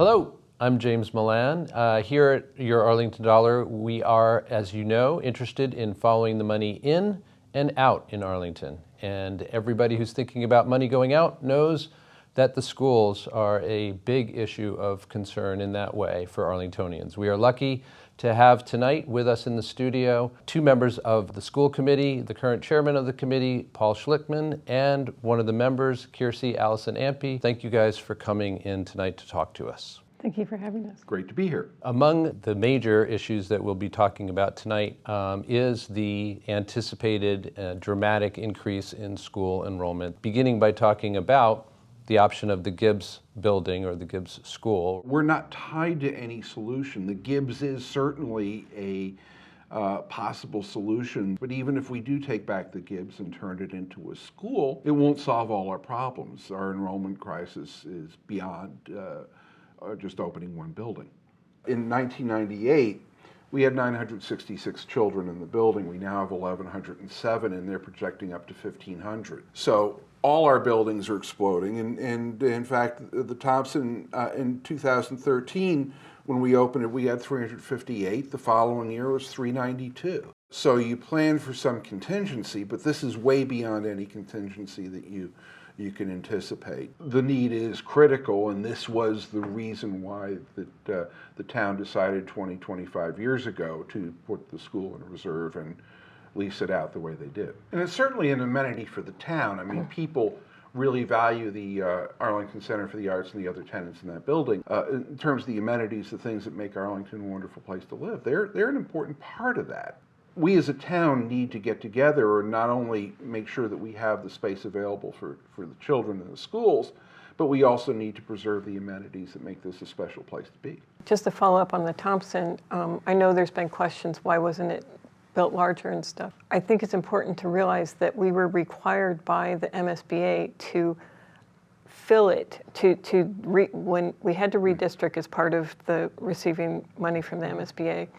Hello, I'm James Milan. Here at Your Arlington Dollar, we are, as you know, interested in following the money in and out in Arlington. And everybody who's thinking about money going out knows that the schools are a big issue of concern in that way for Arlingtonians. We are lucky to have tonight with us in the studio two members of the school committee, the current chairman of the committee, Paul Schlichtman, and one of the members, Kirsi Allison-Ampe. Thank you guys for coming in tonight to talk to us. Thank you for having us. Great to be here. Among the major issues that we'll be talking about tonight is the anticipated dramatic increase in school enrollment, beginning by talking about the option of the Gibbs building or the Gibbs school. We're not tied to any solution. The Gibbs is certainly a possible solution, but even if we do take back the Gibbs and turn it into a school, it won't solve all our problems. Our enrollment crisis is beyond just opening one building. In 1998, we had 966 children in the building. We now have 1,107, and they're projecting up to 1,500. So all our buildings are exploding, and in fact, the Thompson in 2013, when we opened it, we had 358. The following year was 392. So you plan for some contingency, but this is way beyond any contingency that you can anticipate. The need is critical, and this was the reason why the town decided 25 years ago to put the school in reserve and lease it out the way they did. And it's certainly an amenity for the town. I mean, people really value the Arlington Center for the Arts and the other tenants in that building. In terms of the amenities, the things that make Arlington a wonderful place to live, they're an important part of that. We as a town need to get together and not only make sure that we have the space available for the children in the schools, but we also need to preserve the amenities that make this a special place to be. Just to follow up on the Thompson, I know there's been questions, why wasn't it built larger and stuff? I think it's important to realize that we were required by the MSBA to fill it, when we had to redistrict as part of the receiving money from the MSBA.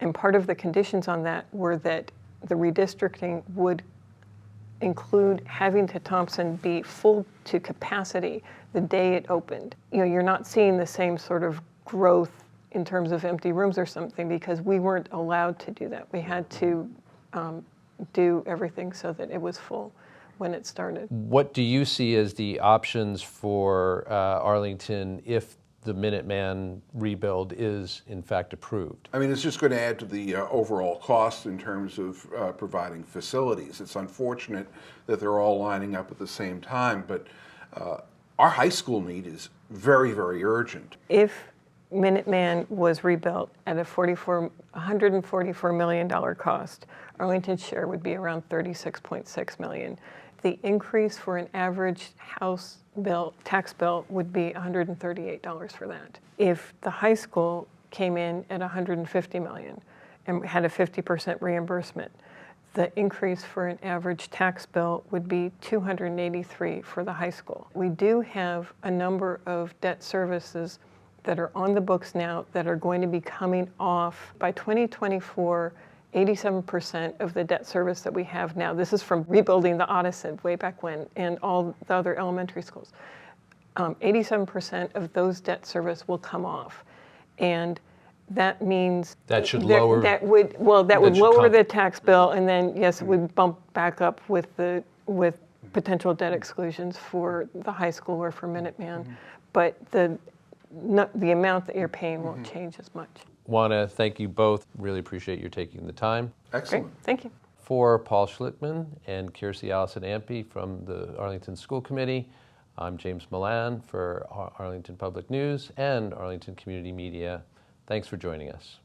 And part of the conditions on that were that the redistricting would include having to Thompson be full to capacity the day it opened. You know, you're not seeing the same sort of growth in terms of empty rooms or something because we weren't allowed to do that. We had to do everything so that it was full when it started. What do you see as the options for Arlington if the Minuteman rebuild is in fact approved? I mean, it's just going to add to the overall cost in terms of providing facilities. It's unfortunate that they're all lining up at the same time, but our high school need is very, very urgent. If Minuteman was rebuilt at a $144 million cost, Arlington's share would be around $36.6 million. The increase for an average house bill, tax bill, would be $138 for that. If the high school came in at $150 million and had a 50% reimbursement, the increase for an average tax bill would be $283 for the high school. We do have a number of debt services that are on the books now that are going to be coming off by 2024. 87% of the debt service that we have now, this is from rebuilding the Audison way back when, and all the other elementary schools, 87% of those debt service will come off. And that means that should lower. That would lower the tax bill, and then yes, it would bump back up with potential debt exclusions for the high school or for Minuteman, but the amount that you're paying won't change as much. Want to thank you both. Really appreciate your taking the time. Excellent. Great. Thank you. For Paul Schlichtman and Kirsi Allison-Ampe from the Arlington School Committee, I'm James Milan for Arlington Public News and Arlington Community Media. Thanks for joining us.